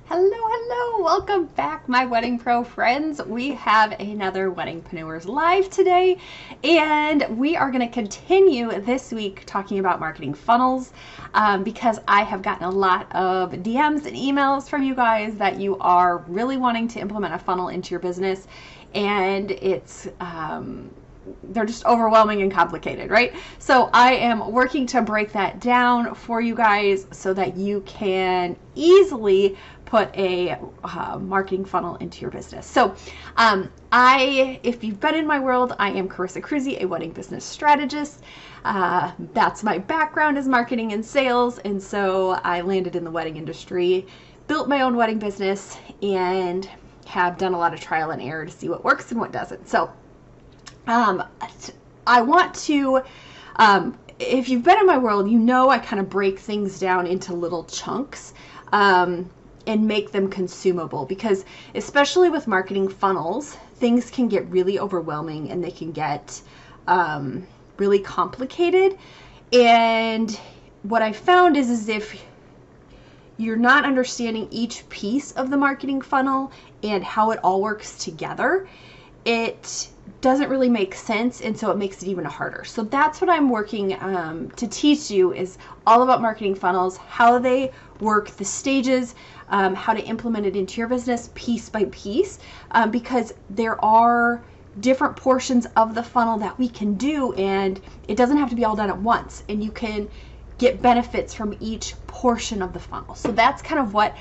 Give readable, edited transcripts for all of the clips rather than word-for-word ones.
Hello, welcome back, my Wedding Pro friends. We have another Weddingpreneurs Live today, and we are going to continue this week talking about marketing funnels because I have gotten a lot of DMs and emails from you guys that you are really wanting to implement a funnel into your business, and it's they're just overwhelming and complicated, right? So I am working to break that down for you guys so that you can easily put a marketing funnel into your business. So if you've been in my world, I am Carissa Cruzy, a wedding business strategist. That's my background is marketing and sales. And so I landed in the wedding industry, built my own wedding business, and have done a lot of trial and error to see what works and what doesn't. So I want to, if you've been in my world, you know I kind of break things down into little chunks and make them consumable, because especially with marketing funnels, things can get really overwhelming and they can get really complicated. And what I found is if you're not understanding each piece of the marketing funnel and how it all works together, it doesn't really make sense, and so it makes it even harder. So that's what I'm working to teach you, is all about marketing funnels, how they work, the stages, how to implement it into your business piece by piece, because there are different portions of the funnel that we can do, and it doesn't have to be all done at once, and you can get benefits from each portion of the funnel. So that's kind of what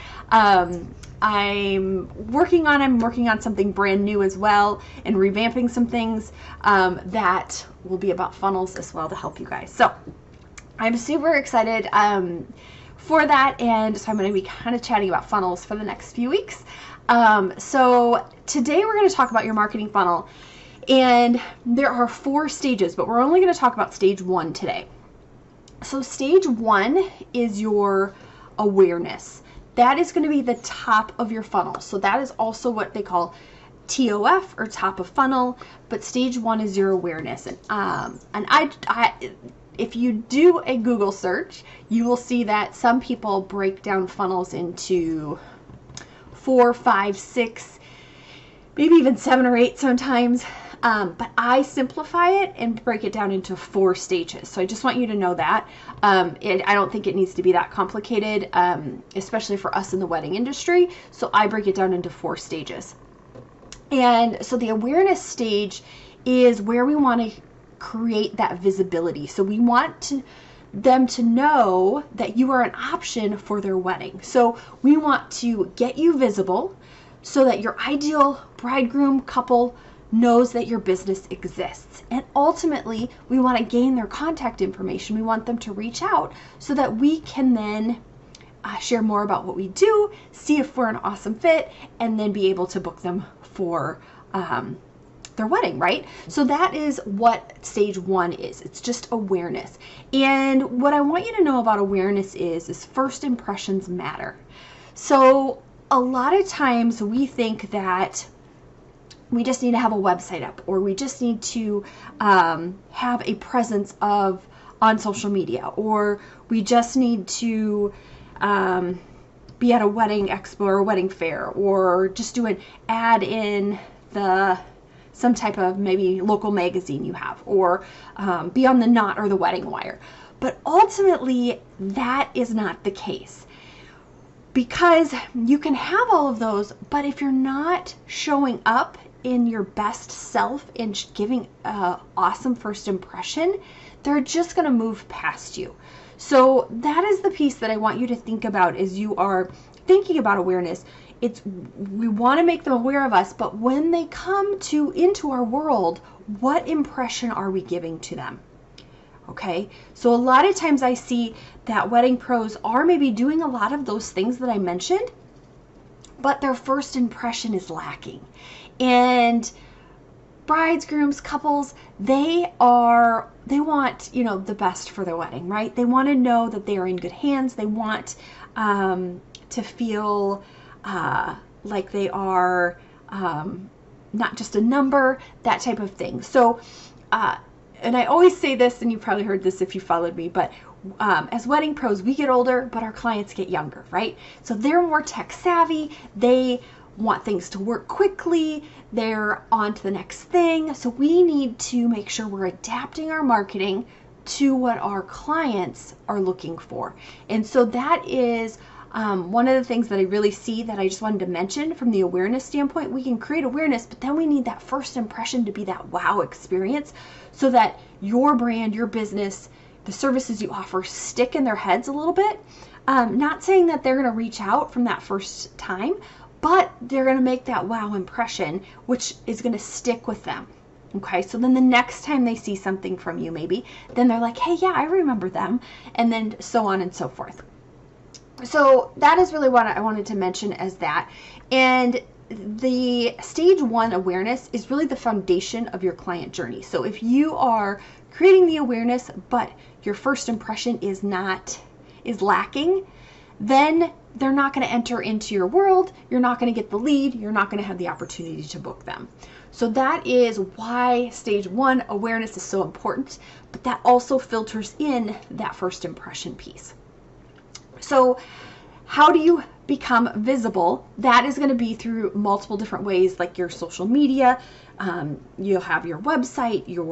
I'm working on. I'm working on something brand new as well, and revamping some things that will be about funnels as well to help you guys. So I'm super excited for that, and so I'm going to be kind of chatting about funnels for the next few weeks. So today we're going to talk about your marketing funnel, and there are 4 stages, but we're only going to talk about stage 1 today. So stage 1 is your awareness. That is going to be the top of your funnel. So that is also what they call TOF, or top of funnel, but stage 1 is your awareness. And I if you do a Google search, you will see that some people break down funnels into 4, 5, 6, maybe even 7 or 8 sometimes. But I simplify it and break it down into 4 stages. So I just want you to know that. I don't think it needs to be that complicated, especially for us in the wedding industry. So I break it down into 4 stages. And so the awareness stage is where we want to create that visibility. So we want them to know that you are an option for their wedding. So we want to get you visible so that your ideal bridegroom couple knows that your business exists. And ultimately, we want to gain their contact information. We want them to reach out so that we can then share more about what we do, see if we're an awesome fit, and then be able to book them for their wedding, right? So that is what stage 1 is. It's just awareness. And what I want you to know about awareness is first impressions matter. So a lot of times we think that we just need to have a website up, or we just need to have a presence on social media, or we just need to be at a wedding expo or a wedding fair, or just do an ad in some type of maybe local magazine you have, or be on the Knot or the Wedding Wire. But ultimately, that is not the case. Because you can have all of those, but if you're not showing up in your best self and giving an awesome first impression, they're just going to move past you. So that is the piece that I want you to think about as you are thinking about awareness. We want to make them aware of us, but when they come into our world, what impression are we giving to them? Okay, so a lot of times I see that wedding pros are maybe doing a lot of those things that I mentioned, but their first impression is lacking. And brides, grooms, couples, they want, the best for their wedding, right? They want to know that they are in good hands. They want to feel like they are not just a number, that type of thing. So, and I always say this, and you've probably heard this if you followed me, but as wedding pros, we get older, but our clients get younger, right? So they're more tech savvy. They want things to work quickly. They're on to the next thing. So we need to make sure we're adapting our marketing to what our clients are looking for. And so that is one of the things that I really see that I just wanted to mention from the awareness standpoint. We can create awareness, but then we need that first impression to be that wow experience so that your brand, your business, the services you offer stick in their heads a little bit. Not saying that they're going to reach out from that first time, but they're going to make that wow impression, which is going to stick with them. Okay, so then the next time they see something from you, maybe, then they're like, hey, yeah, I remember them, and then so on and so forth. So that is really what I wanted to mention as that. And the stage 1 awareness is really the foundation of your client journey. So if you are creating the awareness, but your first impression is lacking, then they're not going to enter into your world. You're not going to get the lead. You're not going to have the opportunity to book them. So that is why stage 1 awareness is so important, but that also filters in that first impression piece. So how do you become visible? That is going to be through multiple different ways, like your social media. You'll have your website, you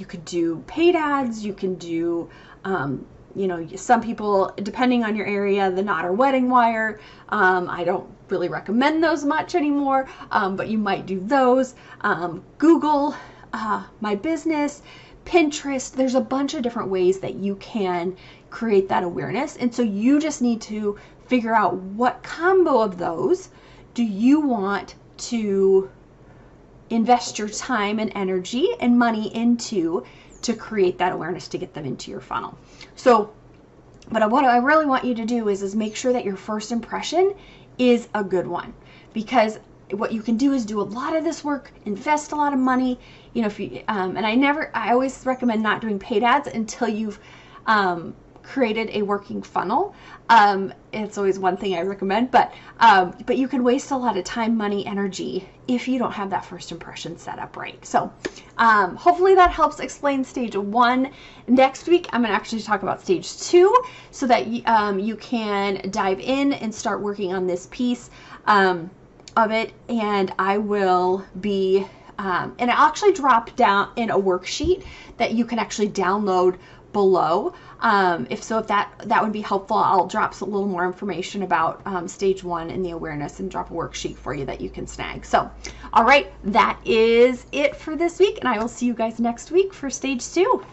could do paid ads, you can do, some people, depending on your area, the knot or wedding wire. I don't really recommend those much anymore, but you might do those. Google, My Business, Pinterest. There's a bunch of different ways that you can create that awareness. And so you just need to figure out what combo of those do you want to invest your time and energy and money into to create that awareness to get them into your funnel. So, but what I really want you to do is make sure that your first impression is a good one, because what you can do is do a lot of this work, invest a lot of money, if you, and I always recommend not doing paid ads until you've created a working funnel. It's always one thing I recommend, but you can waste a lot of time, money, energy if you don't have that first impression set up right. So hopefully that helps explain stage 1. Next week, I'm going to actually talk about stage 2 so that you can dive in and start working on this piece of it. And I will be, and I'll actually drop down in a worksheet that you can actually download below. If that would be helpful, I'll drop a little more information about stage 1 and the awareness and drop a worksheet for you that you can snag. So, all right, that is it for this week, and I will see you guys next week for stage 2.